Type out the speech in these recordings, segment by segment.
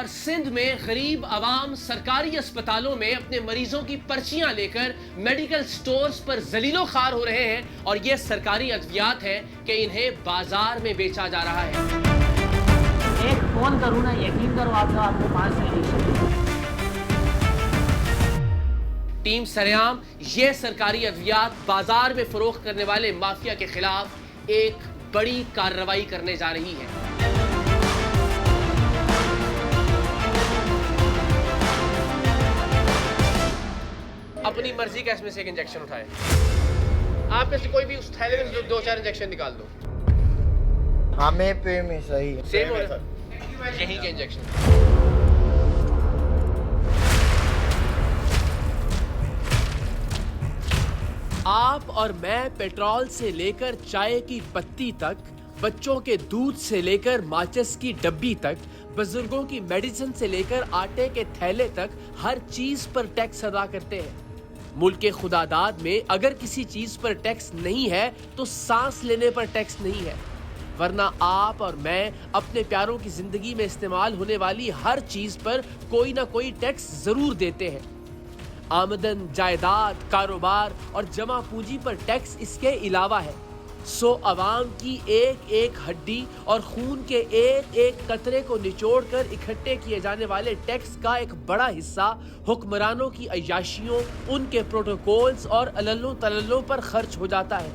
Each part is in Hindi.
और सिंध में गरीब आवाम सरकारी अस्पतालों में अपने मरीजों की पर्चियां लेकर मेडिकल स्टोर्स पर जलीलो खार हो रहे हैं और ये सरकारी अद्वियात है कि इन्हें बाजार में बेचा जा रहा है। एक फोन करूँ ना, यकीन करो आपको 5 से टीम सरेआम ये सरकारी अद्वियात बाजार में फरोख्त करने वाले माफिया के खिलाफ एक बड़ी कार्रवाई करने जा रही है। अपनी मर्जी का इसमें से एक इंजेक्शन उठाए। आप में से कोई भी उस थैले में 2-4 इंजेक्शन निकाल दो। हमें पे में सही सेम हो रहा है यही के इंजेक्शन। आप और मैं पेट्रोल से लेकर चाय की पत्ती तक, बच्चों के दूध से लेकर माचिस की डब्बी तक, बुजुर्गों की मेडिसिन से लेकर आटे के थैले तक हर चीज पर टैक्स अदा करते हैं। मुल्क के खुदादाद में अगर किसी चीज पर टैक्स नहीं है तो सांस लेने पर टैक्स नहीं है, वरना आप और मैं अपने प्यारों की जिंदगी में इस्तेमाल होने वाली हर चीज पर कोई ना कोई टैक्स जरूर देते हैं। आमदन, जायदाद, कारोबार और जमा पूंजी पर टैक्स इसके अलावा है। सो अवाम की एक एक हड्डी और खून के एक एक कतरे को निचोड़कर इकट्ठे किए जाने वाले टैक्स का एक बड़ा हिस्सा हुक्मरानों की अय्याशियों, उनके प्रोटोकॉल्स और अल्लों तल्लों पर खर्च हो जाता है।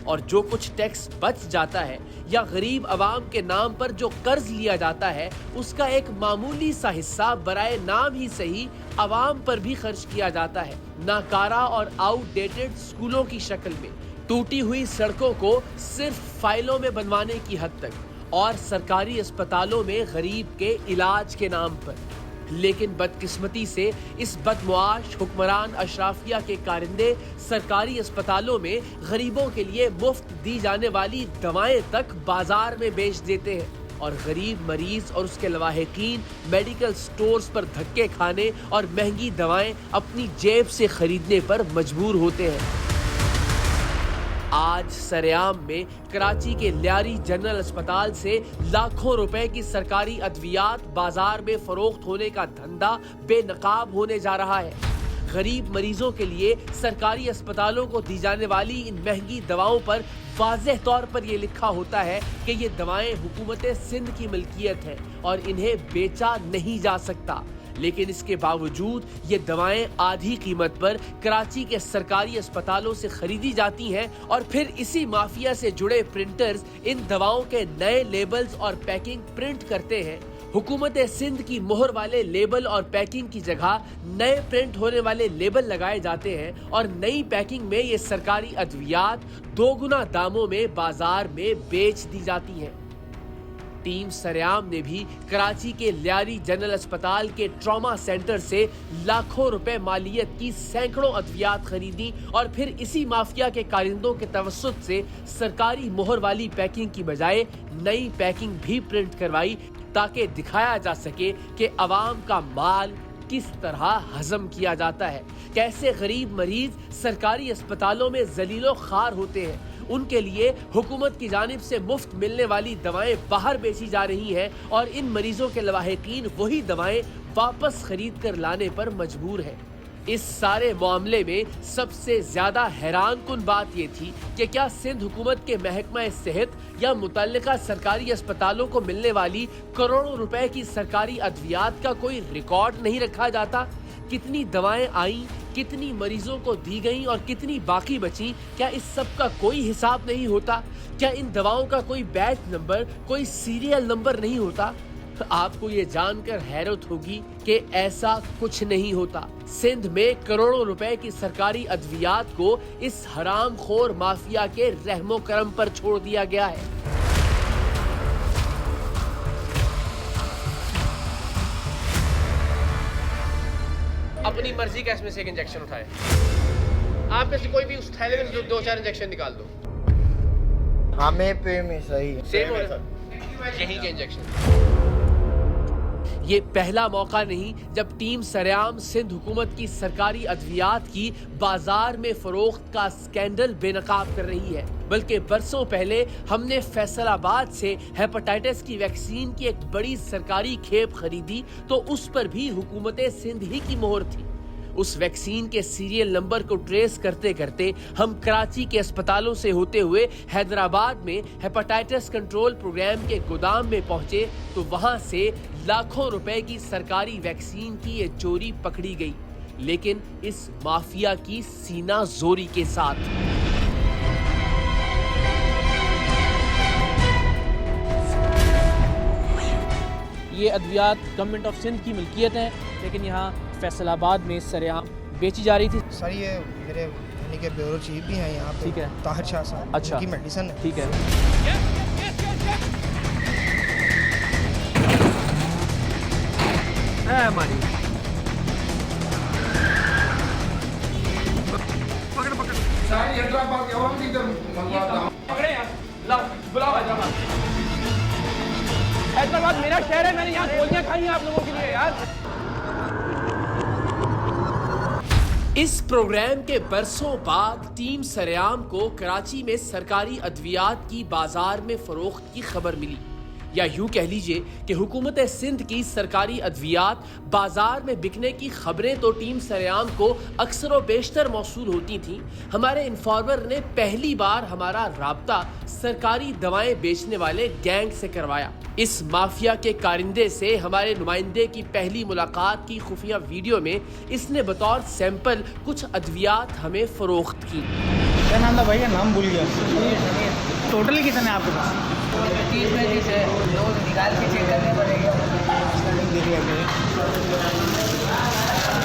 और जो कुछ टैक्स बच जाता है या गरीब अवाम के नाम पर जो कर्ज लिया जाता है, उसका एक मामूली सा हिस्सा बराए नाम ही सही अवाम पर भी खर्च किया जाता है। नाकारा और आउटडेटेड स्कूलों की शक्ल में, टूटी हुई सड़कों को सिर्फ फाइलों में बनवाने की हद तक, और सरकारी अस्पतालों में गरीब के इलाज के नाम पर। लेकिन बदकिस्मती से इस बदमुआश हुक्मरान अशराफिया के कारिंदे सरकारी अस्पतालों में गरीबों के लिए मुफ्त दी जाने वाली दवाएं तक बाजार में बेच देते हैं और गरीब मरीज और उसके लवाहिकीन मेडिकल स्टोर्स पर धक्के खाने और महंगी दवाएं अपनी जेब से खरीदने पर मजबूर होते हैं। आज सरेआम में कराची के लियारी जनरल अस्पताल से लाखों रुपए की सरकारी अद्वियात बाजार में फरोख्त होने का धंधा बेनकाब होने जा रहा है। गरीब मरीजों के लिए सरकारी अस्पतालों को दी जाने वाली इन महंगी दवाओं पर वाज़ेह तौर पर यह लिखा होता है कि ये दवाएं हुकूमत सिंध की मिल्कियत है और इन्हें बेचा नहीं जा सकता। लेकिन इसके बावजूद ये दवाएं आधी कीमत पर कराची के सरकारी अस्पतालों से खरीदी जाती हैं और फिर इसी माफिया से जुड़े प्रिंटर्स इन दवाओं के नए लेबल्स और पैकिंग प्रिंट करते हैं। हुकूमत सिंध की मोहर वाले लेबल और पैकिंग की जगह नए प्रिंट होने वाले लेबल लगाए जाते हैं और नई पैकिंग में ये सरकारी अद्वियात 2 गुना दामों में बाजार में बेच दी जाती हैं। टीम सरेआम ने भी कराची के लियारी जनरल अस्पताल के ट्रॉमा सेंटर से लाखों रुपए मालियत की सैकड़ों अद्वियात खरीदी और फिर इसी माफिया के कारिंदों के तवस्सुत से सरकारी मोहर वाली पैकिंग की बजाय नई पैकिंग भी प्रिंट करवाई ताकि दिखाया जा सके कि अवाम का माल किस तरह हजम किया जाता है, कैसे गरीब मरीज सरकारी अस्पतालों में जलीलो खार होते हैं। उनके लिए हुकूमत की जानिब से मुफ्त मिलने वाली दवाएं बाहर बेची जा रही हैं और इन मरीजों के लवाहिकीन वही दवाएं वापस खरीद कर लाने पर मजबूर हैं। इस सारे मामले में सबसे ज्यादा हैरानकुन बात यह थी कि क्या सिंध हुकूमत के महकमा सेहत या मुतल्लिका सरकारी अस्पतालों को मिलने वाली करोड़ों रुपए की सरकारी अद्वियात का कोई रिकॉर्ड नहीं रखा जाता? कितनी दवाएं आई, कितनी मरीजों को दी गईं और कितनी बाकी बची, क्या इस सब का कोई हिसाब नहीं होता? क्या इन दवाओं का कोई बैच नंबर, कोई सीरियल नंबर नहीं होता? आपको ये जानकर हैरत होगी कि ऐसा कुछ नहीं होता। सिंध में करोड़ों रुपए की सरकारी अद्वियात को इस हरामखोर माफिया के रहमो करम पर छोड़ दिया गया है। अपनी मर्जी का इसमें से एक इंजेक्शन उठाए। आप में से कोई भी उस थैले में 2-4 इंजेक्शन निकाल दो। हमें पे में सही सेम हो रहा है यही के इंजेक्शन। ये पहला मौका नहीं जब टीम सरेआम सिंध हुकूमत की सरकारी अद्वियात की बाजार में फरोख्त का स्कैंडल बेनकाब कर रही है, बल्कि बरसों पहले हमने फैसलाबाद से हेपेटाइटिस की वैक्सीन की एक बड़ी सरकारी खेप खरीदी तो उस पर भी हुकूमत सिंध ही की मोहर थी। उस वैक्सीन के सीरियल नंबर को ट्रेस करते करते हम कराची के अस्पतालों से होते हुए हैदराबाद में हेपेटाइटिस कंट्रोल प्रोग्राम के गोदाम में पहुंचे तो वहां से लाखों रुपए की सरकारी वैक्सीन की ये चोरी पकड़ी गई, लेकिन इस माफिया की सीना जोरी के साथ। ये अद्वियात गवर्नमेंट ऑफ सिंध की मिल्कियत है, लेकिन यहाँ फैसलाबाद में सरेआम बेची जा रही थी। सर ये मेरे यानी कि ब्यूरो चीफ भी हैं यहाँ पे। ठीक है। ताहिर शाह साहब। अच्छा। उनकी मेडिसिन है। ठीक है। हमारी हैदराबाद मेरा शहर है, मैंने यहाँ गोलियां खाई हैं आप लोगों के लिए यार। इस प्रोग्राम के बरसों बाद टीम सरेआम को कराची में सरकारी अद्वियात की बाजार में फरोख्त की खबर मिली, या यूं कह लीजिए कि हुकूमत सिंध की सरकारी अद्वियात बाजार में बिकने की खबरें तो टीम सरेआम को अक्सर व बेशतर मौसूल होती थीं। हमारे इन्फॉर्मर ने पहली बार हमारा राब्ता सरकारी दवाएं बेचने वाले गैंग से करवाया। इस माफिया के कारिंदे से हमारे नुमाइंदे की पहली मुलाकात की खुफिया वीडियो में इसने बतौर सैंपल कुछ अद्वियात हमें फरोख्त की। क्या नाम था भैया? नाम भूल गया। टोटली कितने आपके पास? 30 है, लोग निकाल के चेक करने पड़ेंगे। देख लेंगे।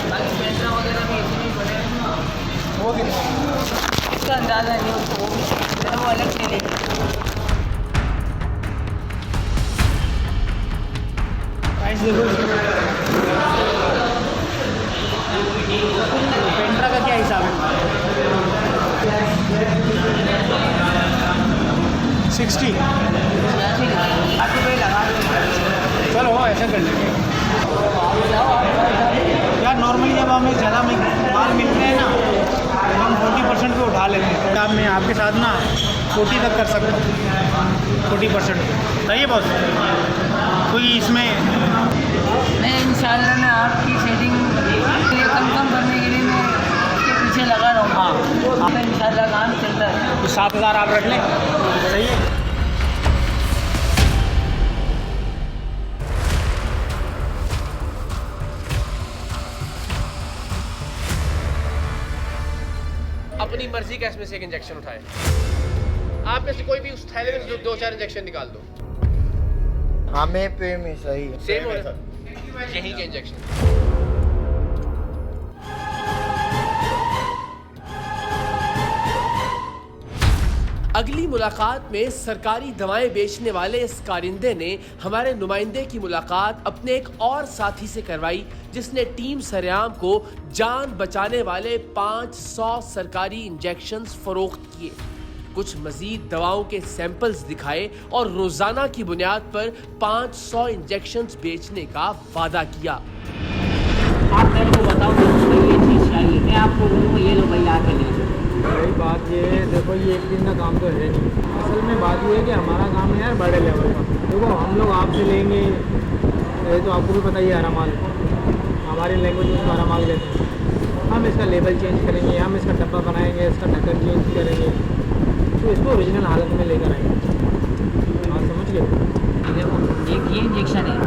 बाकी पेंशन वगैरह भी इतनी पड़ेगा। वो कितना? इसका अंदाज़ा नहीं उसको, वो भी वो अलग से लेंगे। प्राइस देखो। पेंट्रा का क्या हिसाब है? 60। चलो ऐसा कर लेंगे यार। नॉर्मली जब हमें ज़्यादा माल मिलते हैं ना तो हम 40% पे उठा लेते हैं। अब मैं आपके साथ ना 40 तक कर सकता हूँ। 40% सही है बॉस? कोई इसमें मैं इंशाल्लाह ना आपकी सेटिंग कम करने के लिए मैं उसके पीछे लगा रहूँगा। आप इंशाल्लाह काम चल रहा है। तो 7000 आप रख लें, सही है? अपनी मर्जी का इसमें से एक इंजेक्शन उठाए। आप में से कोई भी उस थैले में 2-4 इंजेक्शन निकाल दो। हमें पे में सही है। सेम हो रहा है यही के इंजेक्शन। अगली मुलाकात में सरकारी दवाएं बेचने वाले इस कारिंदे ने हमारे नुमाइंदे की मुलाकात अपने एक और साथी से करवाई, जिसने टीम सरेआम को जान बचाने वाले 500 सरकारी इंजेक्शन्स फरोख्त किए, कुछ मजीद दवाओं के सैंपल्स दिखाए और रोजाना की बुनियाद पर 500 इंजेक्शन्स बेचने का वादा किया। आप मेरे को बताओ ये चीज़ चाहिए, मैं आपको बोलूँगा ये लो भाई आके ले लो। भाई बात ये है, देखो ये एक दिन का काम तो है नहीं। असल में बात ये है कि हमारा काम है यार बड़े लेवल का। देखो हम लोग आपसे लेंगे, ये तो आपको भी पता ही है, हरा माल, हमारी लैंग्वेज में हरा माल कहते हैं। हम इसका लेबल चेंज करेंगे, हम इसका डब्बा बनाएंगे, इसका ढक्कन चेंज करेंगे, तो इसको ओरिजिनल हालत में लेकर आएंगे। आप समझ गए? देखो एक ये इंजेक्शन है,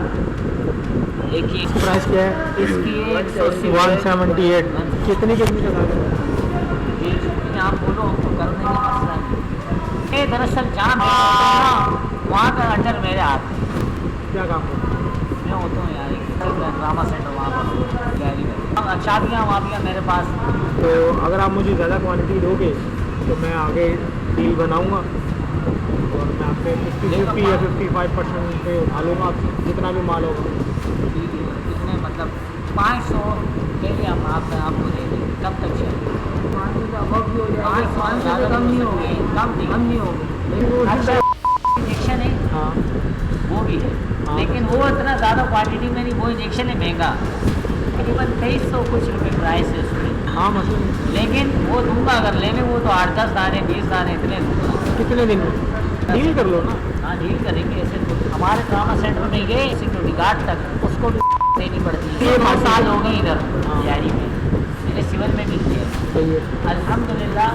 एक ये प्राइस क्या है इसकी 178। कितनी का था? आप बोलो हमको करने का मसला नहीं। ये दरअसल जहाँ मैं होता हूँ ना वहाँ का अंडर मेरे हाथ। क्या काम है? मैं होता हूँ यार एक ड्रामा सेंटर वहाँ पर गैरी में। शादियाँ वादियाँ मेरे पास। तो अगर आप मुझे ज़्यादा क्वांटिटी दोगे तो मैं आगे डील बनाऊँगा और मैं आपसे 50 या 55% पे उठा लूँगा जितना भी माल होगा। कितने मतलब 500 के लिए हम आपको दे देंगे। कब तक चाहिए? 500 कम नहीं होगी, कम नहीं होगी। अच्छा इंजेक्शन है हाँ वो भी है, हाँ। लेकिन वो इतना ज़्यादा क्वांटिटी में नहीं, वो इंजेक्शन है महंगा, तकरीबन 2300 कुछ रुपये प्राइस है उसमें। हाँ मसला नहीं। लेकिन वो दूंगा अगर लेने, वो तो 8-10 दाने 20 दाने इतने दूंगा। कितने दिन में डील कर लो ना। हाँ डील करेंगे ऐसे तो। हमारे ट्रामा सेंटर में गए सिक्योरिटी गार्ड तक, उसको भी देनी पड़ती है। ये 2 साल हो गए इधर हाँ। तैयारी में, मैंने सिविल में भी किया। सही है। अल्हम्दुलिल्लाह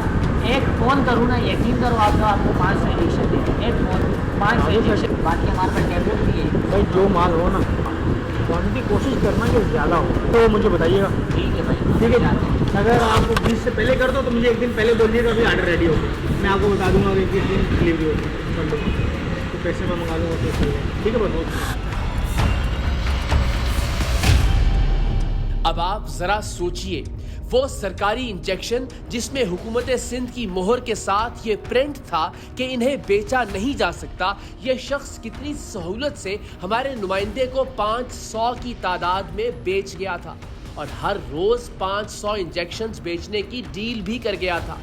एक फ़ोन करूँ ना, यकीन करो आपको 500 इंजेक्शन दे, एक फ़ोन 500 इंजेक्शन। बाकी हमारे पास टैबलेट भी है। भाई जो माल हो ना, क्वान्टिटी कोशिश करना कि ज़्यादा हो, तो मुझे बताइएगा। ठीक है भाई, ठीक है। जाते हैं। अगर आपको 20 से पहले कर दो तो मुझे एक दिन पहले बोलिएगा, अभी आर्डर रेडी हो, मैं आपको बता दूंगा कि किस दिन डिलीवरी हो कर दो, तो पैसे मैं मंगा दूँगा। तो सही है, ठीक है। बहुत अब आप जरा सोचिए, वो सरकारी इंजेक्शन जिसमें हुकूमत सिंध की मोहर के साथ ये प्रिंट था कि इन्हें बेचा नहीं जा सकता, ये शख्स कितनी सहूलत से हमारे नुमाइंदे को 500 की तादाद में बेच गया था और हर रोज 500 इंजेक्शंस बेचने की डील भी कर गया था।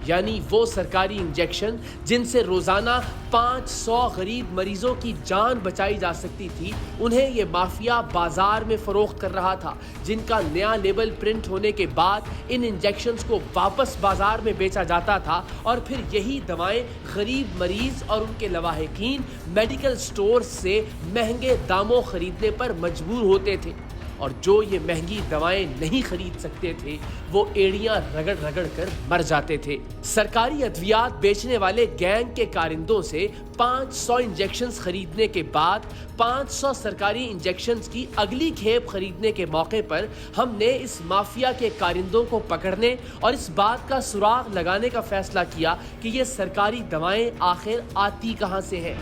यानी वो सरकारी इंजेक्शन जिनसे रोजाना 500 गरीब मरीजों की जान बचाई जा सकती थी, उन्हें ये माफिया बाजार में फरोख्त कर रहा था, जिनका नया लेबल प्रिंट होने के बाद इन इंजेक्शंस को वापस बाजार में बेचा जाता था और फिर यही दवाएं गरीब मरीज और उनके लवाहिकीन मेडिकल स्टोर से महंगे दामों खरीदने पर मजबूर होते थे। और जो ये महंगी दवाएं नहीं खरीद सकते थे, वो एड़ियां रगड़ रगड़ कर मर जाते थे। सरकारी अद्वियात बेचने वाले गैंग के कारिंदों से 500 इंजेक्शंस खरीदने के बाद 500 सरकारी इंजेक्शंस की अगली खेप खरीदने के मौके पर हमने इस माफिया के कारिंदों को पकड़ने और इस बात का सुराग लगाने का फैसला किया कि ये सरकारी दवाएं आखिर आती कहां से हैं।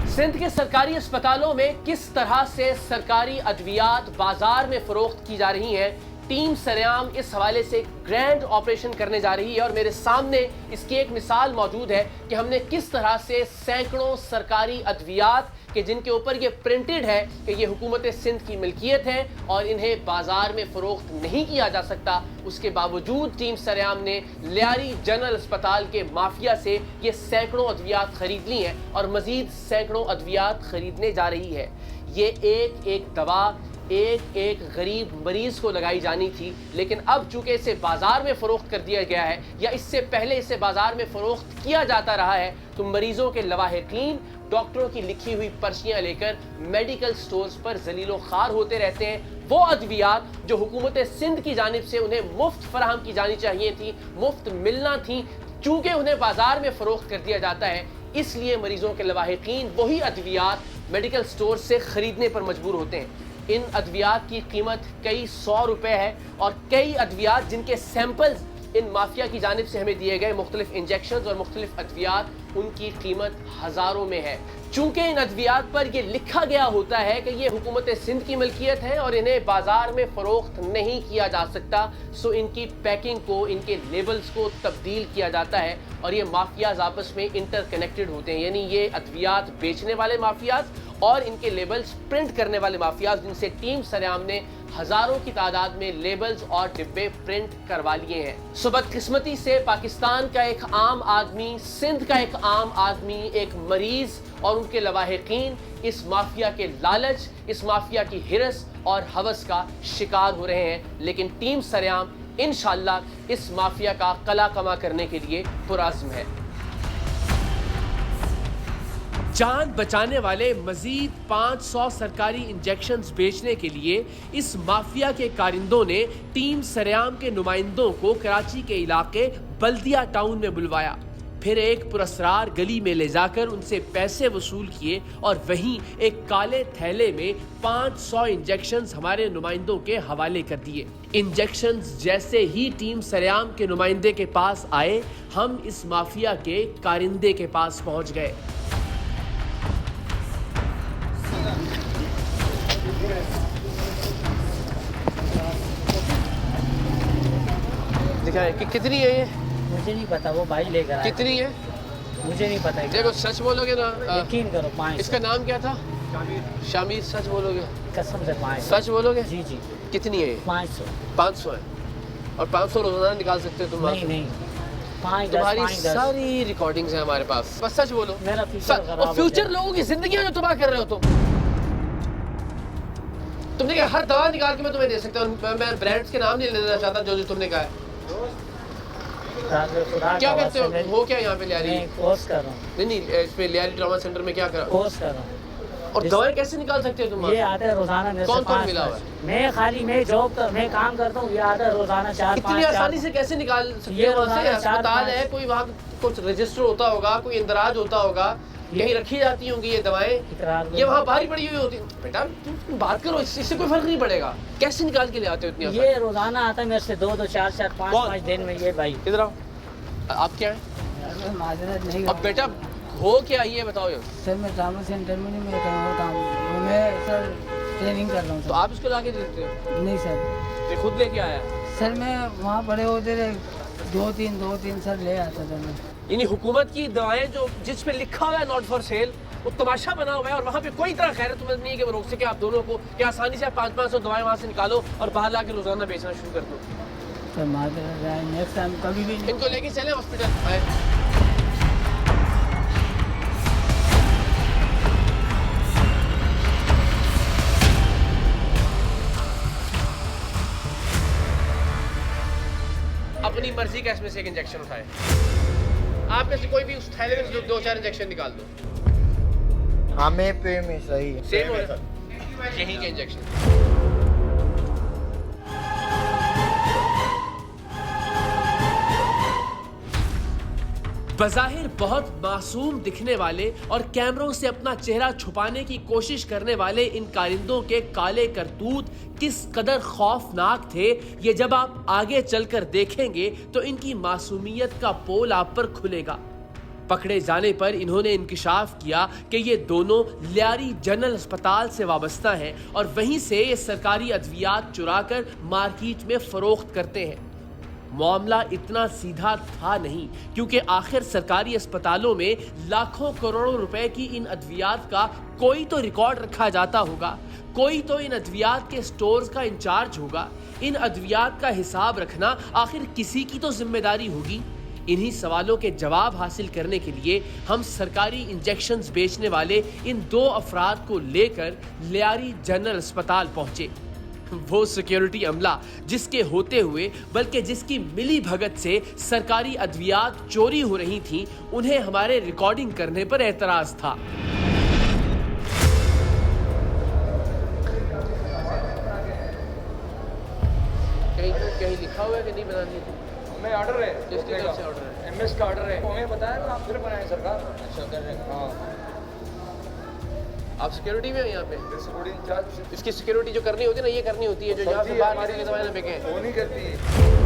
सिंध के सरकारी अस्पतालों में किस तरह से सरकारी अद्वियात बाजार में फरोख्त की जा रही हैं, टीम सरेआम इस हवाले से ग्रैंड ऑपरेशन करने जा रही है और मेरे सामने इसकी एक मिसाल मौजूद है कि हमने किस तरह से सैकड़ों सरकारी अद्वियात कि जिनके ऊपर ये प्रिंटेड है कि ये हुकूमत सिंध की मिल्कियत है और इन्हें बाजार में फरोख्त नहीं किया जा सकता, उसके बावजूद टीम सरेआम ने लियारी जनरल अस्पताल के माफिया से ये सैकड़ों अद्वियात खरीद ली हैं और मजीद सैकड़ों अद्वियात खरीदने जा रही है। ये एक एक दवा एक एक गरीब मरीज को लगाई जानी थी, लेकिन अब चूंकि इसे बाजार में फरोख्त कर दिया गया है या इससे पहले इसे बाजार में फरोख्त किया जाता रहा है, तो मरीजों के लवाहिकीन डॉक्टरों की लिखी हुई पर्चियां लेकर मेडिकल स्टोर्स पर जलीलो खार होते रहते हैं। वो अद्वियात जो हुकूमत सिंध की जानिब से उन्हें मुफ्त फराहम की जानी चाहिए थी, मुफ्त मिलना थी, चूंकि उन्हें बाजार में फरोख्त कर दिया जाता है, इसलिए मरीजों के लवाहिकीन वही अद्वियात मेडिकल स्टोर से खरीदने पर मजबूर होते हैं। इन अद्वियात की कीमत कई 100 रुपए है और कई अद्वियात जिनके सैंपल्स इन माफिया की जानिब से हमें दिए गए मुख्तलिफ इंजेक्शंस और मुख्तलिफ अद्वियात, उनकी कीमत हज़ारों में है। चूंकि इन अद्वियात पर यह लिखा गया होता है कि ये हुकूमत सिंध की मिल्कियत है और इन्हें बाजार में फरोख्त नहीं किया जा सकता, सो इनकी पैकिंग को, इनके लेबल्स को तब्दील किया जाता है और ये माफियाज आपस में इंटरकनेक्टेड होते हैं। यानी ये अद्वियात बेचने वाले माफियाज और इनके लेबल्स प्रिंट करने वाले माफियाज, जिनसे टीम सरेआम ने हजारों की तादाद में लेबल्स और डिब्बे प्रिंट करवा लिए हैं। सो बदकिस्मती से पाकिस्तान का एक आम आदमी, सिंध का एक आम आदमी, एक मरीज और उनके लवाहिकीन इस माफिया के लालच, इस माफिया की हिरस और हवस का शिकार हो रहे हैं। लेकिन टीम सरेआम इंशाअल्लाह इस माफिया का कला कमा करने के लिए पुरअज़्म है। जान बचाने वाले मजीद 500 सरकारी इंजेक्शंस बेचने के लिए इस माफिया के कारिंदों ने टीम सरेआम के नुमाइंदों को कराची के इलाके बल्दिया टाउन में बुलवाया, फिर एक पुरस्रार गली में ले जाकर उनसे पैसे वसूल किए और वहीं एक काले थैले में 500 इंजेक्शंस हमारे नुमाइंदों के हवाले कर दिए। इंजेक्शंस जैसे ही टीम सरेआम के नुमाइंदे के पास आए, हम इस माफिया के कारिंदे के पास पहुंच गए। दिखाएं कि कितनी है ये? मुझे नहीं पता, वो भाई लेकर आया। कितनी है मुझे नहीं पता है। देखो सच बोलोगे ना, यकीन करो 500। इसका नाम क्या था? शामिर। सच बोलोगे? कसम से 500। सच बोलोगे? जी जी। कितनी है? 500। 500 है। और 500 रोजाना निकाल सकते हो तुम? नहीं नहीं, 5 तुम्हारी 10 सारी रिकॉर्डिंग्स हैं हमारे पास, बस सच बोलो। मेरा फ्यूचर खराब और हो फ्यूचर गया। लोगों की जिंदगी जो तबाह कर रहे हो तुमने कहा हर दवा निकाल के मैं तुम्हें दे सकता हूँ। मैं ब्रांड्स के नाम नहीं लेना चाहता जो तुमने कहा है। क्या करते हो क्या यहाँ पे लियारी? मैं कोर्स कर रहा हूँ। नहीं इस पे लियारी ट्रॉमा सेंटर में क्या कर? कोर्स कर रहा हूँ। और दवाएं कैसे निकाल सकते हो तुम? ये आता है रोजाना मेरे से कौन 5 मिला हुआ है? मैं जॉब मैं काम करता हूँ, ये आता है रोजाना 4 इतनी 5 आसानी से कैसे निकाल सकते ये हो? वहाँ से रोजाना अस्पताल 4-5 है, कोई वहाँ कुछ रजिस्टर होता होगा, कोई इंदराज होता होगा, कहीं रखी जाती होंगी ये दवाएं, ये वहाँ बाहर पड़ी हुई होती। बेटा तुम बात करो, इससे कोई फर्क नहीं पड़ेगा। कैसे निकाल के ले आते हो इतनी आसानी? ये रोजाना आता है मेरे से 2 4 5 दिन में। ये भाई इधर आओ। आप क्या है? माजरत नहीं अब बेटा हो क्या ये बताओ यार। सर मैं ट्रामा सेंटर में नहीं मैं कहीं और काम मैं सर ट्रेनिंग कर रहा हूँ तो आप इसको लाके देते हो? नहीं सर, ये खुद लेके आया? सर मैं वहाँ पड़े होते थे 2-3 सर ले आता था मैं। यानी हुकूमत की दवाएं जो जिस पे लिखा हुआ है नॉट फॉर सेल, वो तमाशा बना हुआ है और वहाँ पे कोई तरह खैरत नहीं है कि वो रोक सके आप दोनों को कि आसानी से आप 500 दवाएं वहाँ से निकालो और बाहर ला के रोजाना बेचना शुरू कर दो। सर माजरत नेक्स्ट टाइम कभी भी नहीं। इनको लेके चले हॉस्पिटल। अपनी मर्जी का इसमें से एक इंजेक्शन उठाए। आप में से कोई भी उस थैले में से 2-4 इंजेक्शन निकाल दो। हमें पे में सही है। सेम हो रहा है यहीं के इंजेक्शन। बज़ाहिर बहुत मासूम दिखने वाले और कैमरों से अपना चेहरा छुपाने की कोशिश करने वाले इन कारिंदों के काले करतूत किस कदर खौफनाक थे, ये जब आप आगे चलकर देखेंगे तो इनकी मासूमियत का पोल आप पर खुलेगा। पकड़े जाने पर इन्होंने इंकिशाफ किया कि ये दोनों लियारी जनरल अस्पताल से वाबस्ता हैं और वहीं से ये सरकारी अद्वियात चुराकर मार्केट में फरोख्त करते हैं। मामला इतना सीधा था नहीं, क्योंकि आखिर सरकारी अस्पतालों में लाखों करोड़ों रुपए की इन अद्वियात का कोई तो रिकॉर्ड रखा जाता होगा, कोई तो इन अद्वियात के स्टोर्स का इंचार्ज होगा। इन अद्वियात का हिसाब रखना आखिर किसी की तो जिम्मेदारी होगी। इन्हीं सवालों के जवाब हासिल करने के लिए हम सरकारी इंजेक्शंस बेचने वाले इन 2 अफराद को लेकर लियारी जनरल अस्पताल पहुंचे। वो सिक्योरिटी अमला जिसके होते हुए बल्कि जिसकी मिली भगत से सरकारी अद्वियात चोरी हो रही थी, उन्हें हमारे रिकॉर्डिंग करने पर एतराज था। कहीं लिखा हुआ है कि नहीं बनानी? हमें ऑर्डर है। किसकी तरफ से ऑर्डर है? एमएस का ऑर्डर है। हमें बताया ना, आप फिर बनाए सरकार। अच्छा कर रहे हैं। हाँ, आप सिक्योरिटी में हो यहाँ पे? सिक्योरिटी इंचार्ज इसकी सिक्योरिटी जो करनी होती है ना, ये करनी होती है जो यहाँ से बाहर निकल के दवाएं ना बिके। वो नहीं करती।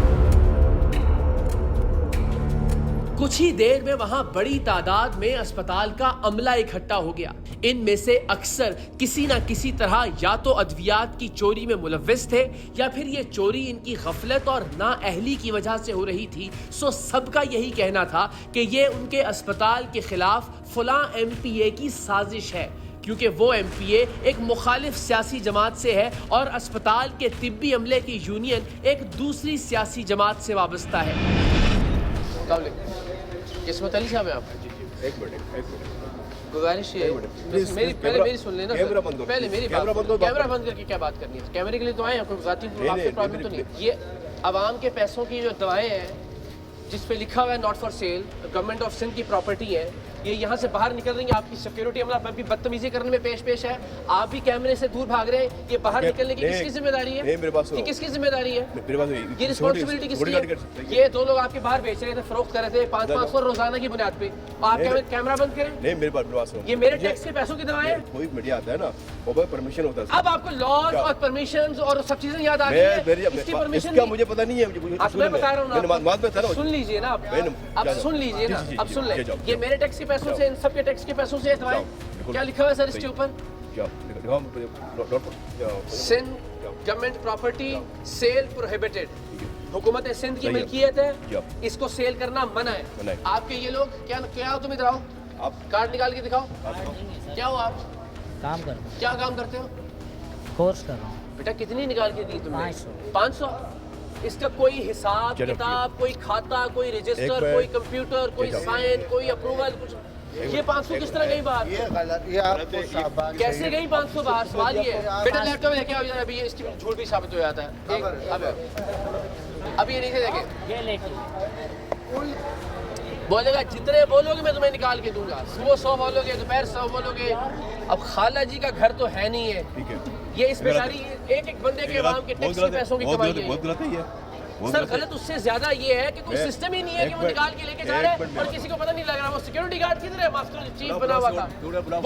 कुछ ही देर में वहां बड़ी तादाद में अस्पताल का अमला इकट्ठा हो गया। इनमें से अक्सर किसी ना किसी तरह या तो अद्वियात की चोरी में मुलव्विस थे या फिर ये चोरी इनकी गफलत और नाअहली की वजह से हो रही थी। सो सबका यही कहना था कि ये उनके अस्पताल के खिलाफ फलां एमपीए की साजिश है, क्योंकि वो एमपीए एक मुखालिफ सियासी जमात से है और अस्पताल के तिब्बी अमले की यूनियन एक दूसरी सियासी जमात से वाबस्ता है। किस्मत अली साहब है आप? एक मिनट गुजारिश है मेरी सुन लेना। पहले मेरी कैमरा बंद करके क्या बात करनी है? कैमरे के लिए तो आए हैं, कोई जाती प्रॉब्लम तो नहीं। ये आवाम के पैसों की जो दवाएं हैं जिस पे लिखा हुआ है not for sale, government of Sindh की प्रॉपर्टी है, ये यहाँ से बाहर निकल रही है। आपकी सिक्योरिटी अमला भी बदतमीजी करने में पेश है। आप भी कैमरे से दूर भाग रहे हैं। ये बाहर निकलने की किसकी जिम्मेदारी है? ये किसकी जिम्मेदारी है? ये रिस्पॉन्सिबिलिटी किसकी है? ये 2 लोग आपके बाहर बेच रहे थे, फरोख्त कर रहे थे 500 रोजाना की बुनियाद पे। आप कैमरा बंद करें। नहीं, मेरे पास ये मेरे टैक्स के पैसों की दवाएं हैं। कोई मीडिया आता है ना, वो परमिशन होता है। अब आपको लॉज और परमिशंस और सब चीजें याद आ गई है। इसकी परमिशन इसका मुझे पता नहीं है। मैं बता रहा हूँ, सुन लीजिए ना, अब सुन लीजिए ना, अब सुन ले। ये मेरे टैक्स के पैसों से, इन सब के टैक्स के पैसों से दवाएं। क्या लिखा हुआ है सर इसके ऊपर? Sindh government property sale prohibited, हुकूमत सिंध की मिल्कियत है, इसको सेल करना मना है। आपके ये लोग क्या हो? तुम इधर आओ, आप कार्ड निकाल के दिखाओ। क्या हो आप? काम कर रहा क्या काम करते हो? हूँ, कोर्स कर रहा हूँ। बेटा कितनी निकाल के दी तुमने? 500। 500? इसका कोई हिसाब चलो, किताब, कोई खाता, कोई एक रजिस्टर, मिनट। कोई कंप्यूटर, कोई एक मिनट। साइन, कोई अप्रूवल, कुछ ये 500 किस तरह गई बाहर? ये गलत, ये आपको शाबाश कैसे गई 500 बाहर? सवाल ये है। बेटा लैपटॉप लेके आओ, अभी ये इसकी झूठ भी साबित हो जाता है। अभी ये नीचे देखे, ये लेके बोलेगा जितने बोलोगे मैं तुम्हें निकाल के दूंगा। सुबह 100 बोलोगे, दोपहर 100 बोलोगे। अब खाला जी का घर तो है नहीं है, ठीक है ये इस बेचारी एक बंदे के आवाम के टैक्स के पैसों की कमाई है। बहुत गलत है ये। सर गलत उससे ज्यादा ये है कि कोई एक- सिस्टम ही नहीं है कि एक वो मिनट, निकाल के लेके जा एक रहा है मिनट और में- किसी को पता नहीं लग रहा। वो सिक्योरिटी गार्ड किधर है? मास्टर चीफ बना हुआ था, बुलाओ,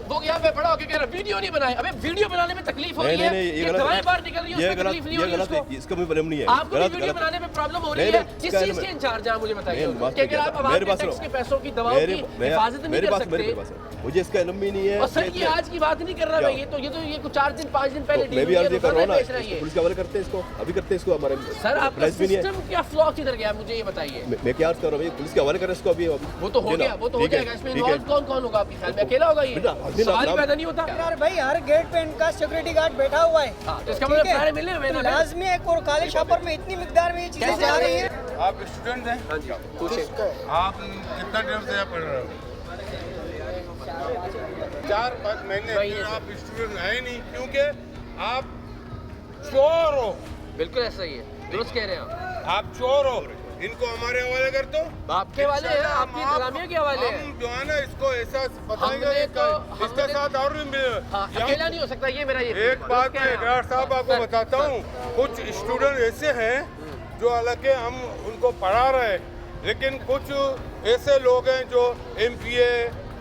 वो यहाँ पे खड़ा होकर कह रहा वीडियो नहीं बनाए। अबे वीडियो बनाने में तकलीफ हो रही है, ये दवाएं बाहर निकल रही है, ये उसमें गलत, तकलीफ नहीं ये हो रही गलत है, उसको। इसका भी प्रॉब्लम नहीं है। आपको भी गलत, वीडियो गलत। बनाने में प्रॉब्लम हो रही नहीं, है। नहीं, किस इसका चीज के इंचार्ज हैं मुझे बताइए? नहीं, बात कि अगर क्या आप है? आवाम मेरे के पास टैक्स सुनो। के पैसों की दवाओं की हिफाजत नहीं मेरे कर पास सकते। मुझे इसका इल्म भी नहीं है। और सर ये आज की बात नहीं कर रहा मैं, ये तो ये कुछ 4 दिन 5 दिन पहले मैं भी अर्ज कर रहा हूँ ना, बेच रहा है इसको ये। पुलिस के हवाले करते हैं, इसको अभी करते हैं इसको। हमारे सर आपका प्राइस भी नहीं है। सिस्टम क्या फ्लॉ किधर गया मुझे ये बताइए। मैं क्या अर्ज कर रहा हूँ भाई, पुलिस के हवाले करें इसको अभी। वो तो हो गया, वो तो हो ठीक है, जाएगा। इसमें ठीक है। इन्वॉल्व कौन कौन होगा आपके ख्याल में? अकेला होगा ये? बेटा, अभी ना- सवाल ना- पैदा नहीं होता। यार भाई हर गेट पे इनका सिक्योरिटी गार्ड बैठा हुआ है। हाँ, तो इसका मतलब ठीक है? सारे मिलने हुए तो ना। लाजमी है और काले शॉपर में इतनी मिकदार में ये चीजें जा रही हैं। आप स्टूडेंट हैं, हाँ जी, पूछे। आप कितना टाइम से यहाँ पढ़ रहे हो? 4-5 महीने महीने फिर से। आप स्टूडेंट है नहीं, क्योंकि आप चोर हो। बिल्कुल ऐसा ही है, दुरुस्त कह रहे हैं आप चोर हो, इनको हमारे हवाले कर दो। आप। आपके वाले हैं, आपकी इंतजामिया के हवाले हैं। हम जो है ना इसको ऐसा बताएंगे हमने कि तो- इसके हमने- साथ और भी मिले। हाँ, यहाँ- अकेला नहीं हो सकता ये मेरा ये एक बात मैं डॉक्टर साहब आपको बताता हूँ, कुछ स्टूडेंट ऐसे हैं जो हालांकि हम उनको पढ़ा रहे हैं, लेकिन कुछ ऐसे लोग हैं जो MPA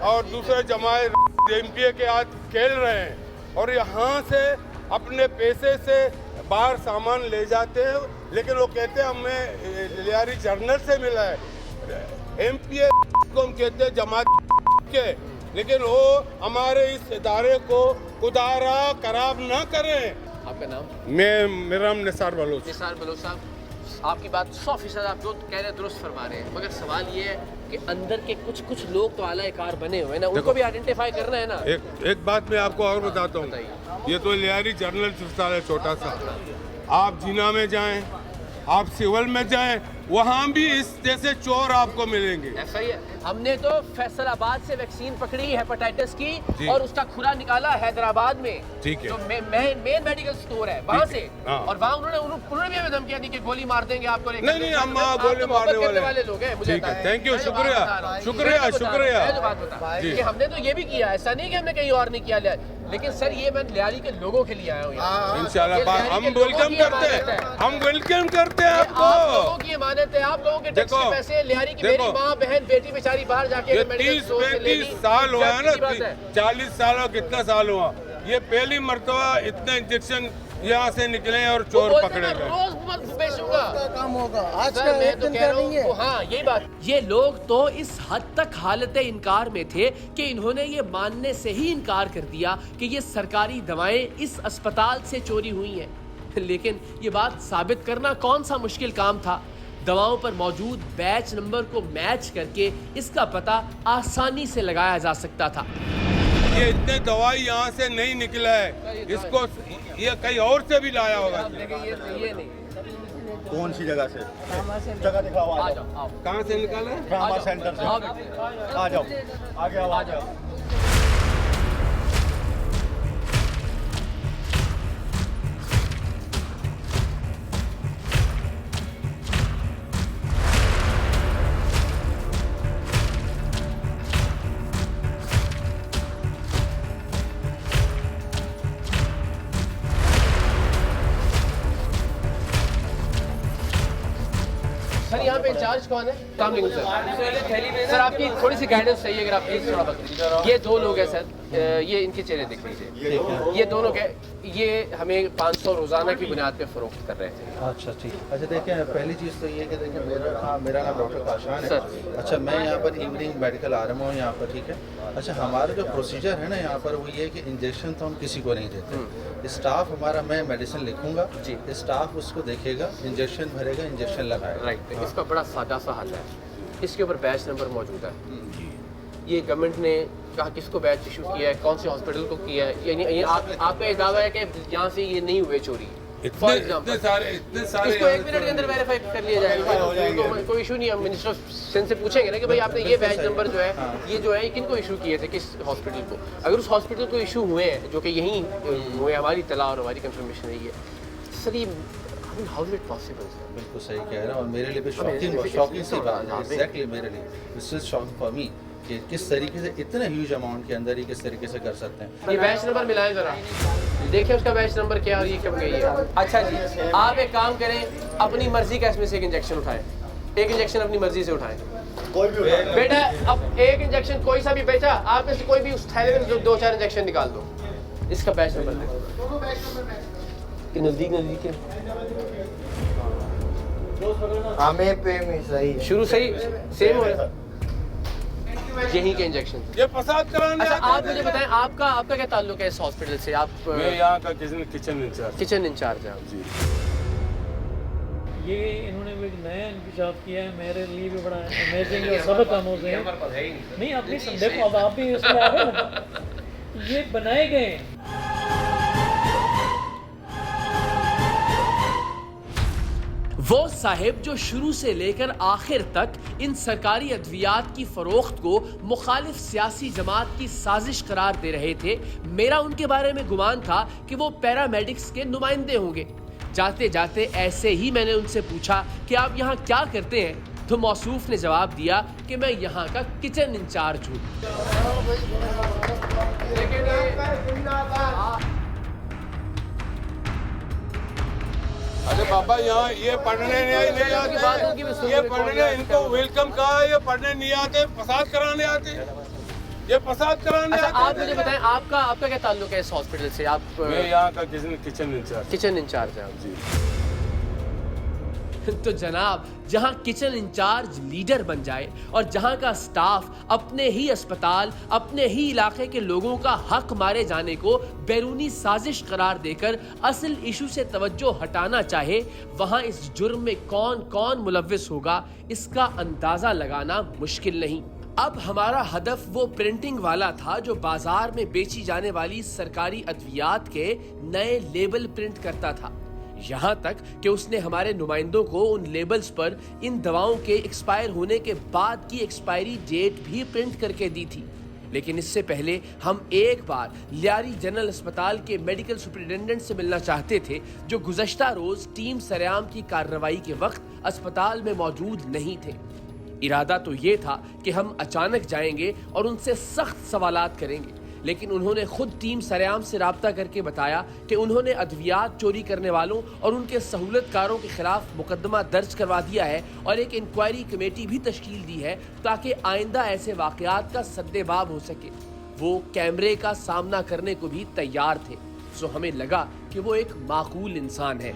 और दूसरे जमात MPA के आज खेल रहे हैं और यहाँ से अपने पैसे से बाहर सामान ले जाते हैं, लेकिन वो कहते हैं हमें लियारी जर्नल से मिला है। MPA को हम कहते हैं जमात के, लेकिन वो हमारे इस इदारे को खुदारा खराब ना करें। आपका नाम? मेरा नाम निसार बलोच। निसार बलोच साहब, आपकी बात 100% आप जो कह रहे हैं दुरुस्त फरमा रहे हैं, मगर सवाल ये है कि अंदर के कुछ लोग तो आला कार बने हुए हैं ना, उनको भी आइडेंटिफाई करना है ना। एक बात मैं आपको और बताता हूँ, ये तो लियारी जर्नल अस्पताल है छोटा सा। आप जीना में जाएं, आप सिविल में जाएं, वहाँ भी इस जैसे चोर आपको मिलेंगे। ऐसा ही है। हमने तो फैसलाबाद से वैक्सीन पकड़ी हेपेटाइटिस जी। की और उसका खुरा निकाला हैदराबाद में, ठीक है। जो मेन मेडिकल स्टोर है वहाँ ठीक से। है, हाँ। और वहाँ उन्होंने भी हमें धमकियाँ दी कि गोली मार देंगे आपको। नहीं, हम वहाँ गोली मारने वाले लोग हैं, मुझे ठीक है, पता थैंक यू, मैं जो बात शुक्रिया, बता रहा हूँ, शुक्रिया, मैं जो बता रहा हूँ, शुक्रिया। मैं जो बात बता रहा हूँ जी। कि हमने तो ये भी किया, ऐसा नहीं कि हमने कहीं और नहीं किया। लेकिन सर ये मैं लियारी के लोगों के लिए आया हूँ यहाँ। इंशाल्लाह ये लियारी हम के लोगों वेलकम की करते अमानत हैं, है। हम वेलकम करते हैं आप लोगों आपको। की अमानत है, आप लोगों के टैक्स देखो, के पैसे लियारी की। मेरी देखो। माँ बहन बेटी बेचारी बाहर जाके ये मेडिकल 30-35 स्टोर से लेगी। साल हुआ है ना, की बात है। 40 साल हुआ, कितना साल हुआ, ये पहली मर्तबा इतना इंजेक्शन यहाँ से निकले और वो चोर बोलते पकड़े ना, गए। रोज मत बेचूंगा। काम होगा आज सर का मैं एक तो दिन कह का रहा नहीं है। हूँ, हाँ यही बात। ये लोग तो इस हद तक हालत इनकार में थे कि इन्होंने ये मानने से ही इनकार कर दिया कि ये सरकारी दवाएं इस अस्पताल से चोरी हुई हैं। लेकिन ये बात साबित करना कौन सा मुश्किल काम था। दवाओं पर मौजूद बैच नंबर को मैच करके इसका पता आसानी से लगाया जा सकता था। ये इतने दवाई यहाँ से नहीं निकला है, इसको ये कहीं और से भी लाया होगा। ये नहीं, कौन सी जगह से? जगह दिखाओ। आ जाओ, आओ। कहाँ से निकाला है? ट्रामा सेंटर से। आओ। आ जाओ, आगे आओ, आ जाओ। सर यहाँ पे इंचार्ज कौन है? काम नहीं सर आपकी थोड़ी सी गाइडेंस चाहिए, अगर आप प्लीज थोड़ा बताइए। ये दो लोग हैं सर, ये इनके चेहरे देख लीजिए। ये दोनों के ये हमें 500 रोजाना की बुनियाद पे फरोख्त कर रहे थे। अच्छा ठीक। अच्छा देखिए, पहली चीज़ तो ये कि देखिए मेरा नाम डॉक्टर काशान है। सर। अच्छा, मैं यहाँ पर इवनिंग मेडिकल आ रहा हूँ यहाँ पर, ठीक है। अच्छा, हमारा जो प्रोसीजर है ना यहाँ पर वो ये है कि इंजेक्शन तो हम किसी को नहीं देते। स्टाफ हमारा, मैं मेडिसिन लिखूंगा जी। स्टाफ उसको देखेगा, इंजेक्शन भरेगा, इंजेक्शन लगाएगा। राइट, इसका बड़ा सादा सा हल है। इसके ऊपर बैच नंबर मौजूद है। ये गवर्नमेंट ने कहा किसको बैच इशू किया है, कौन से हॉस्पिटल को किया है, यानी ये आपका ये दावा है कि यहाँ से ये नहीं हुए चोरी। For इतने example. इतने सारे इसको 1 मिनट के अंदर वेरीफाई कर लिया जाएगा, कोई इशू नहीं। हम मिनिस्टर ऑफ सेंस से पूछेंगे ना कि भाई आपने ये बैच नंबर जो है ये जो है किन को इशू किए थे, किस हॉस्पिटल को। अगर उस हॉस्पिटल को इशू हुए हैं जो कि यहीं हुए, हमारी इत्तला और हमारी कंफर्मेशन रही है, सर ये हाउ इज इट पॉसिबल? बिल्कुल सही कह रहे हैं, और मेरे लिए भी शॉकिंग सी बात है, एग्जैक्टली मेरे लिए this is shocking for me कि किस तरीके से इतने ह्यूज अमाउंट के अंदर ही किस तरीके से कर सकते हैं। ये बैच नंबर मिलाएं जरा, देखिए उसका बैच नंबर क्या और ये कब गई है। अच्छा जी, आप एक काम करें, अपनी मर्जी का इसमें से एक इंजेक्शन उठाएं, एक इंजेक्शन अपनी मर्जी से उठाएं। बेटा अब एक इंजेक्शन कोई सा भी बेचा, आप में से कोई भी उस थैले में 2-4 इंजेक्शन निकाल दो। इसका बैच नंबर नजदीक है, हमें पे में सही है। शुरू से ही सेम हो रहा है यहीं के इंजेक्शन। ये प्रसाद कराने अच्छा आते आप थे। मुझे बताएं, आपका क्या ताल्लुक है इस हॉस्पिटल से? आप मैं यहाँ का किचन इंचार्ज। किचन इंचार्ज हैं जी। ये इन्होंने भी एक नया इंकशाफ किया है, मेरे लिए भी बड़ा अमेजिंग और सबक आमोज़ है। नहीं आप नहीं देखो, अब आप भी उसमें आ गए ना, ये बनाए गए हैं। वो साहिब जो शुरू से लेकर आखिर तक इन सरकारी अद्वियात की फरोख्त को मुखालिफ सियासी जमात की साजिश करार दे रहे थे, मेरा उनके बारे में गुमान था कि वो पैरामेडिक्स के नुमाइंदे होंगे। जाते जाते ऐसे ही मैंने उनसे पूछा कि आप यहाँ क्या करते हैं, तो मौसूफ ने जवाब दिया कि मैं यहाँ का किचन इंचार्ज हूँ। अरे बाबा यहाँ ये पढ़ने नहीं आते, ये पढ़ने इनको वेलकम कहा, ये पढ़ने नहीं आते, प्रसाद कराने आते, ये प्रसाद कराने अच्छा आते। आप मुझे बताएं, आपका क्या ताल्लुक है इस हॉस्पिटल से? आप मैं यहाँ का किचन इंचार्ज। किचन इंचार्ज हैं जी। तो जनाब, जहां किचन इंचार्ज लीडर बन जाए और जहां का स्टाफ अपने ही अस्पताल, अपने ही इलाके के लोगों का हक मारे जाने को बैरूनी साजिश करार देकर असल इशू से तवज्जो हटाना चाहे, वहां इस जुर्म में कौन कौन मुलव्विस होगा इसका अंदाजा लगाना मुश्किल नहीं। अब हमारा हदफ वो प्रिंटिंग वाला था जो बाजार में बेची जाने वाली सरकारी अद्वियात के नए लेबल प्रिंट करता था, यहाँ तक कि उसने हमारे नुमाइंदों को उन लेबल्स पर इन दवाओं के एक्सपायर होने के बाद की एक्सपायरी डेट भी प्रिंट करके दी थी। लेकिन इससे पहले हम एक बार लियारी जनरल अस्पताल के मेडिकल सुपरिटेंडेंट से मिलना चाहते थे, जो गुज़श्ता रोज टीम सरेआम की कार्रवाई के वक्त अस्पताल में मौजूद नहीं थे। इरादा तो ये था कि हम अचानक जाएंगे और उनसे सख्त सवालात करेंगे, लेकिन उन्होंने खुद टीम सरेआम से राब्ता करके बताया कि उन्होंने अद्वियात चोरी करने वालों और उनके सहूलतकारों के खिलाफ मुकदमा दर्ज करवा दिया है और एक इंक्वायरी कमेटी भी तश्कील दी है ताकि आइंदा ऐसे वाक़यात का सद्देबाब हो सके। वो कैमरे का सामना करने को भी तैयार थे, सो हमें लगा कि वो एक माकूल इंसान है।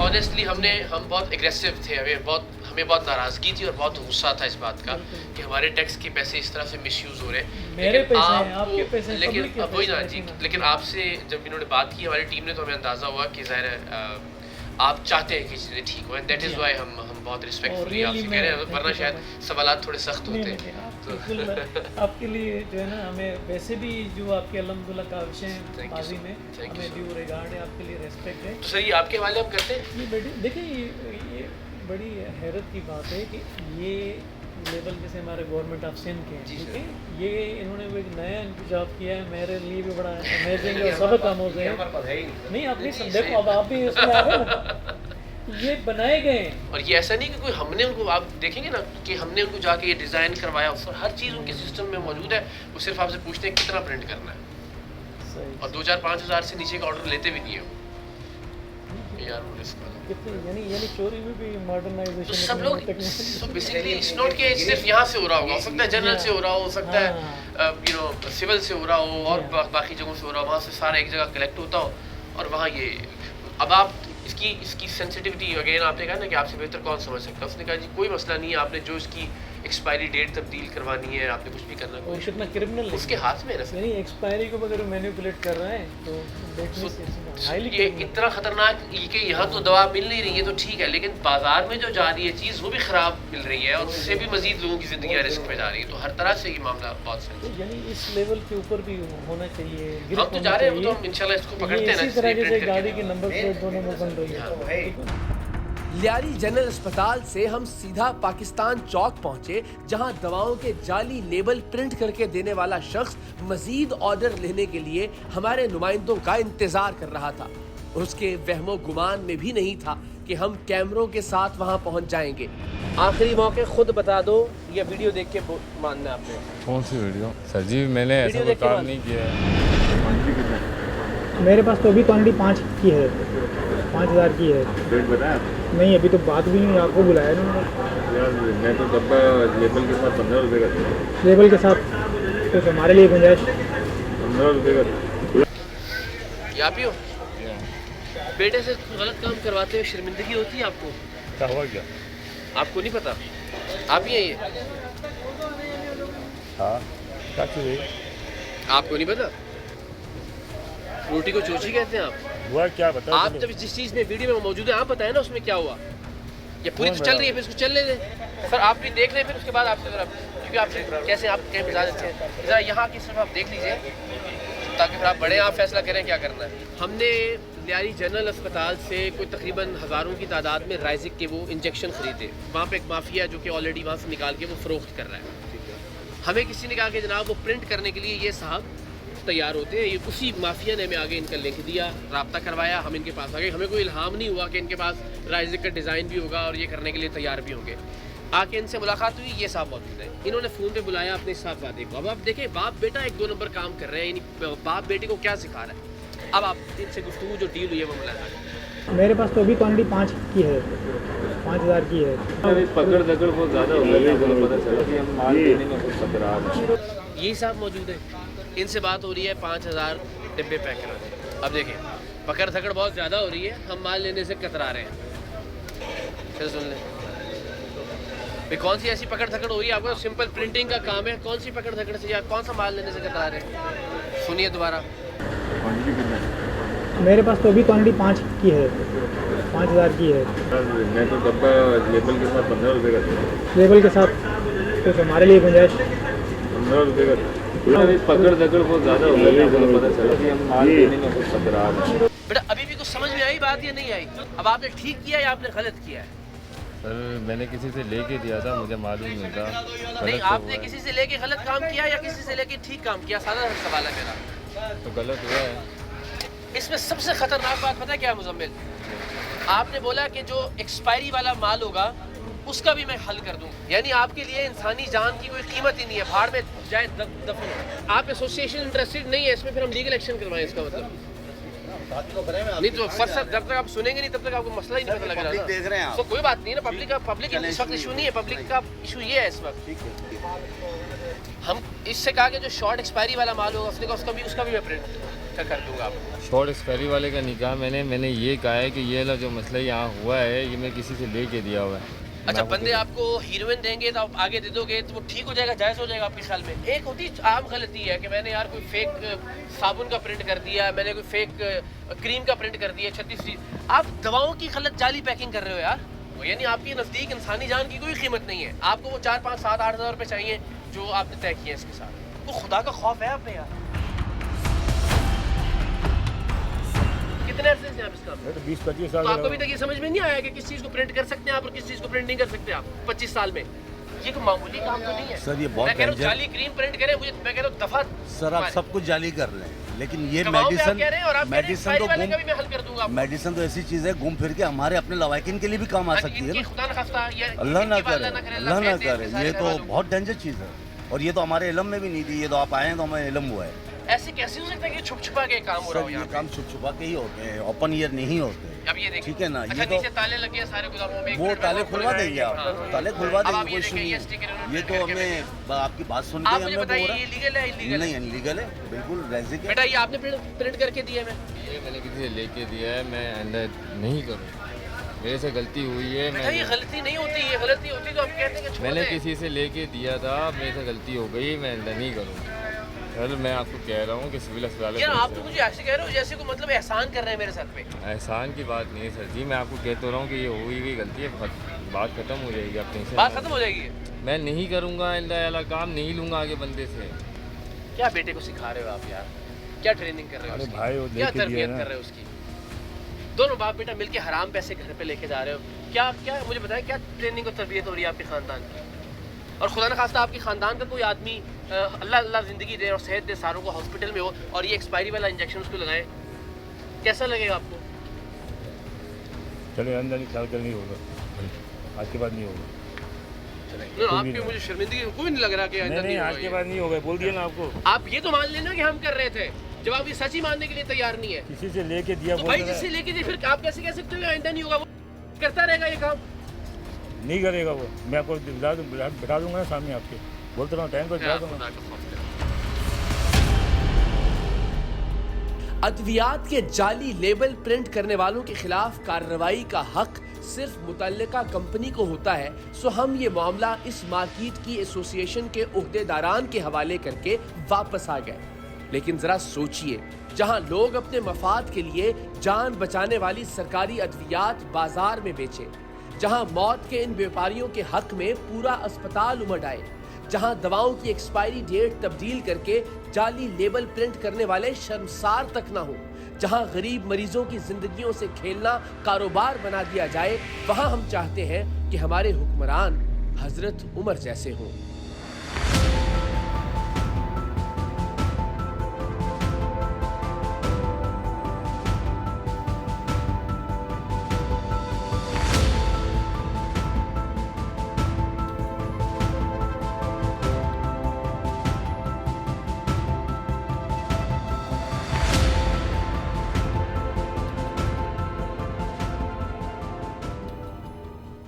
ऑनेस्टली हम बहुत एग्रेसिव थे, हमें बहुत नाराज़गी थी और बहुत गुस्सा था इस बात का कि हमारे टैक्स के पैसे इस तरह से मिसयूज़ हो रहे हैं। मेरे पैसे हैं, आपके पैसे हैं, लेकिन पब्लिक के वही ना पैसे जी, हैं। लेकिन आपसे जब इन्होंने बात की हमारी टीम ने, तो हमें अंदाज़ा हुआ कि ज़ाहिर है आप चाहते हैं कि चीज़ें ठीक हो, दैट इज़ वाई हम बहुत रिस्पेक्टफुली आपसे कह रहे हैं, वरना शायद सवालात थोड़े सख्त होते हैं। आपके लिए जो है ना, हमें वैसे भी जो आपके अल्हम्दुलिल्लाह का विषय है माजी में, हमें ड्यू रिगार्ड है, आपके लिए रेस्पेक्ट है। तो सर ये आपके हवाले हम करते हैं। ये बड़ी देखिए, ये बड़ी हैरत की बात है कि ये लेवल जैसे हमारे गवर्नमेंट ऑफ सिंध के हैं, ठीक है, ये इन्होंने भी एक नया इंतजाम किया है, मेरे लिए भी बड़ा अमेजिंग और सबक आमोज़ है। नहीं आप नहीं देखो, अब आप भी उसमें आ गए ना, ये बनाए गए हैं। और ये ऐसा नहीं कि कोई हमने उनको, आप देखेंगे ना कि हमने उनको जाके ये डिज़ाइन करवाया, हर चीज़ उनके सिस्टम में मौजूद है। वो सिर्फ आपसे पूछते हैं कितना प्रिंट करना है, और 2000-5000 से नीचे का ऑर्डर लेते भी नहीं है यार। वो रिस्क यानी चोरी में भी मॉडर्नाइजेशन, तो सब लोग बेसिकली इट्स नॉट कि सिर्फ यहाँ से हो रहा होगा, हो सकता है जनरल से हो रहा हो सकता है सिविल से हो रहा हो और बाकी जगहों से हो रहा हो, वहाँ से सारा एक जगह कलेक्ट होता हो और वहाँ ये। अब आप इसकी सेंसिटिविटी अगेन आपने कहा ना कि आपसे बेहतर कौन समझ सकता है, उसने कहा जी कोई मसला नहीं है, आपने जो इसकी एक्सपायरी डेट तब्दील करवानी है, आपने कुछ भी करना है, और कितना क्रिमिनल उसके हाथ में है ना सर। नहीं, एक्सपायरी को अगर मैनिपुलेट कर रहे हैं तो देखने से हाईली ये इतना खतरनाक ये कि यहाँ तो दवा मिल नहीं रही है तो ठीक है, लेकिन बाजार में जो जा रही है चीज़ वो भी ख़राब मिल रही है और उससे भी मजीद लोगों की ज़िंदगी रिस्क में जा रही है। तो हर तरह से ये मामला बहुत सही है। यानी इस लेवल के ऊपर भी होना चाहिए। हम तो जा रहे हैं, वो तो हम इंशाल्लाह इसको पकड़ते हैं ना। इसी तरह से गाड़ी की नंबर प्लेट दोनों में बन रही है। लियारी जनरल अस्पताल से हम सीधा पाकिस्तान चौक पहुंचे, जहां दवाओं के जाली लेबल प्रिंट करके देने वाला शख्स मजीद ऑर्डर लेने के लिए हमारे नुमाइंदों का इंतजार कर रहा था। उसके वहमो गुमान में भी नहीं था कि हम कैमरों के साथ वहां पहुंच जाएंगे। आखिरी मौके खुद बता दो या वीडियो देख के मानना आपने? कौन सी वीडियो? सर जी मैंने ऐसा कोई काम नहीं किया है। मेरे पास तो अभी क्वांटिटी 5 की है, 5000 की है। रेट बताया नहीं, अभी तो बात भी नहीं, आपको बुलाया ना यार। मैं तो डब्बा लेबल के साथ 15 रुपये का था। लेबल के साथ तो हमारे लिए गुंजाइश 15 रुपये का था। क्या पियो? बेटे से गलत काम करवाते हुए शर्मिंदगी होती है आपको? क्या हुआ क्या? आपको नहीं पता? आप ही हैं ये? हाँ क्या चीज़? आपको नहीं पता? रोटी को चोची कहते हैं आप? हुआ क्या बता? आप जब जिस चीज़ में वीडियो में मौजूद है आप बताएं ना उसमें क्या हुआ। ये पूरी तो चल रही है, फिर इसको चलने दें। सर आप भी देख रहे हैं, फिर उसके बाद आपसे ज़रा, क्योंकि आपसे कैसे आप कहीं मिजाज अच्छे हैं, ज़रा यहाँ की सिर्फ आप देख लीजिए ताकि फिर आप बड़े आप फैसला करें क्या करना है। हमने लियारी जनरल अस्पताल से कोई तकरीबन हज़ारों की तादाद में राइजिक के वो इंजेक्शन ख़रीदे। वहाँ पे एक माफिया जो कि ऑलरेडी वहाँ से निकाल के वो फ़रोख्त कर रहा है। हमें किसी ने कहा कि जनाब वो प्रिंट करने के लिए ये साहब तैयार होते हैं। ये उसी माफिया ने हमें आगे इनका लिंक दिया, रब्ता करवाया, हम इनके पास आ गए। हमें कोई इल्हाम नहीं हुआ कि इनके पास राइजिक का डिज़ाइन भी होगा और ये करने के लिए तैयार भी होंगे। आके इनसे मुलाकात हुई, ये साहब मौजूद है। इन्होंने फ़ोन पे बुलाया अपने साहबजादे को। अब आप देखें बाप बेटा एक 2 नंबर काम कर रहे हैं, यानी बाप बेटे को क्या सिखा रहा है। अब आप इनसे गुफ्तगू जो डील हुई है वो मुलाकात। मेरे पास तो अभी क्वांटिटी 5 की है, 5000 की है। पकड़ दकड़ बहुत ज़्यादा हो गई है, पता चला कि हम माल देने में कुछ तकरार है। यही साहब मौजूद है, इनसे बात हो रही है 5000 डिब्बे पैक कराने। अब देखें पकड़ धकड़ बहुत ज़्यादा हो रही है, हम माल लेने से कतरा रहे हैं। फिर सुन लें भाई, कौन सी ऐसी पकड़ धकड़ हो रही है? आपको तो सिंपल प्रिंटिंग का काम है, कौन सी पकड़ धकड़ से या कौन सा माल लेने से कतरा रहे हैं? सुनिए दोबारा। मेरे पास तो अभी क्वांटिटी 5 की है, 5000 की है। मैं तो डब्बा लेबल के साथ 15 रुपये का था। लेबल के साथ तो हमारे लिए गुंजाइश 15 रुपये का था। पकड़ दकड़ बहुत ज़्यादा हो गई है, पता चला कि हम माल देने में कुछ तकरार है। बेटा अभी भी कुछ समझ में आई बात या नहीं आई? अब आपने ठीक किया या आपने गलत किया है? सर मैंने किसी से लेके दिया था, मुझे मालूम नहीं था। नहीं, आपने किसी से लेके गलत काम किया या किसी से लेके ठीक काम किया? सादा सवाल है मेरा। तो गलत हुआ है। इसमें सबसे खतरनाक बात पता है क्या है मुजम्मिल? आपने बोला कि जो एक्सपायरी वाला माल होगा उसका भी मैं हल कर दूँ, यानी आपके लिए इंसानी जान की कोई कीमत ही नहीं है, भाड़ में जाए दफन हो। आप एसोसिएशन इंटरेस्टेड नहीं है इसमें, फिर हम लीगल एक्शन करवाएं, इसका मतलब नहीं तो फर्स्ट जब तक आप सुनेंगे नहीं तब तक आपको मसला ही नहीं पता लग रहा। देख रहे हैं तो कोई बात नहीं ना, पब्लिक इस वक्त इशू नहीं है, पब्लिक का इशू ये है इस वक्त। हम इससे कहा कि जो शॉर्ट एक्सपायरी वाला माल होगा उसने का उसका भी मैं प्रिंट कर दूंगा आपको। शॉर्ट एक्सपायरी वाले का नहीं कहा मैंने ये कहा है कि ये जो मसला यहाँ हुआ है ये मैं किसी से लेके दिया हुआ है। अच्छा, बंदे आपको हीरोइन देंगे तो आप आगे दे दोगे तो वो ठीक हो जाएगा, जायज़ हो जाएगा आपके ख्याल में? एक होती आम गलती है कि मैंने यार कोई फेक साबुन का प्रिंट कर दिया, मैंने कोई फेक क्रीम का प्रिंट कर दिया 36 चीज़। आप दवाओं की गलत जाली पैकिंग कर रहे हो यार, यानी आपके नज़दीक इंसानी जान की कोई कीमत नहीं है। आपको वो 4, 5, 7, 8 हज़ार रुपये चाहिए जो आपने तय किए इसके साथ। वो खुदा का खौफ है आपने यार। कितने अरसे से आप इस काम? 20-25 साल। तो आपको अभी तक ये समझ में नहीं आया कि किस चीज़ को प्रिंट कर सकते हैं आप और किस चीज़ को प्रिंट नहीं कर सकते आप 25 साल में? ये कोई मामूली काम तो नहीं है सर। ये बहुत मैं कह रहा हूँ जाली क्रीम प्रिंट करें, मुझे मैं कह रहा हूँ दफा। सर आप सब कुछ जाली कर रहे हैं, लेकिन ये मेडिसिन तो ऐसी चीज़ है घूम फिर के हमारे अपने लवाकिन के लिए भी काम आ सकती है ना। अल्लाह ना करे, अल्लाह ना करे। ये तो बहुत डेंजर चीज़ है और ये तो हमारे इलम में भी नहीं थी। ये तो आप आए हैं तो हमें इलम हुआ है। ऐसे कैसे हो सकता है कि छुप छुपा के काम हो रहा हो? ये काम छुप छुपा के ही होते हैं, ओपन ईयर नहीं होते। अब ये देखिए, ठीक है ना। अच्छा, ये तो ताले लगे हैं सारे गोदामों में, वो ताले खुलवा देंगे आप, ताले खुलवा देंगे, कोई इशू नहीं। ये तो हमें आपकी बात सुन के हमें बताइए ये लीगल है इलीगल? नहीं, इलीगल है बिल्कुल। रेजिक है बेटा, ये आपने प्रिंट करके दिया है? ये मैंने किसी से लेके दिया है, मैं अंदर नहीं करूँ। मेरे से गलती हुई है। बेटा ये गलती नहीं होती, ये गलती होती तो हम कहते हैं कि छोड़ मैंने दें। किसी से लेके दिया था, मेरे से गलती हो गई, मैं आइंदा नहीं करूँगा। सर मैं आपको कह रहा हूँ कि सिविल अस्पताल यार आप तो मुझे ऐसे कह रहे हो जैसे को मतलब एहसान कर रहे हैं मेरे सर पे। एहसान की बात नहीं है सर जी, मैं आपको कह तो रहा हूँ कि ये हुई हुई गलती है, बात खत्म हो जाएगी। आप टेंशन बात खत्म हो जाएगी। मैं नहीं करूँगा आइंदा वाला काम, नहीं लूँगा आगे बंदे से। क्या बेटे को सिखा रहे हो आप यार, क्या ट्रेनिंग कर रहे हो उसकी? क्या तरबियत कर रहे हो उसकी? दोनों बाप बेटा मिलके हराम पैसे घर पे लेके जा रहे हो। क्या क्या मुझे बताएं, क्या ट्रेनिंग और तरबियत हो रही है आपके ख़ानदान की? और खुदा न खास्ता आपके ख़ानदान का कोई आदमी अल्लाह अल्लाह ज़िंदगी दे और सेहत दे, सारों को हॉस्पिटल में हो और ये एक्सपायरी वाला इंजेक्शन उसको लगाए, कैसा लगेगा आपको? चले अंदर ख्याल कर नहीं होगा, आज के बाद नहीं होगा। आपकी मुझे शर्मिंदगी कोई नहीं लग रहा कि नहीं, आज के बाद नहीं होगा, बोल दिया ना आपको। आप ये तो मान लेना कि हम कर रहे थे, जब आप ये सच ही मानने के लिए तैयार नहीं है। किसी से लेके दिया तो भाई जिससे लेके दिया फिर आप कैसे कह सकते हो कि आइंदा नहीं होगा? वो करता रहेगा ये काम, नहीं करेगा वो। मैं आपको बिठा दूंगा ना सामने आपके, बोलते रहा टाइम पर बिठा दूंगा। अद्वियात के जाली लेबल प्रिंट करने वालों के खिलाफ कार्रवाई का हक सिर्फ मुतल्लिका कंपनी को होता है, सो हम ये मामला इस मार्केट की एसोसिएशन के ओहदेदारान के हवाले करके वापस आ गए। लेकिन जरा सोचिए, जहां लोग अपने मफाद के लिए जान बचाने वाली सरकारी अद्वियात बाजार में बेचे, जहां मौत के इन व्यापारियों के हक में पूरा अस्पताल उमड़ आए, जहां दवाओं की एक्सपायरी डेट तब्दील करके जाली लेबल प्रिंट करने वाले शर्मसार तक ना हो, जहां गरीब मरीजों की जिंदगियों से खेलना कारोबार बना दिया जाए, वहां हम चाहते हैं कि हमारे हुक्मरान हजरत उमर जैसे हों।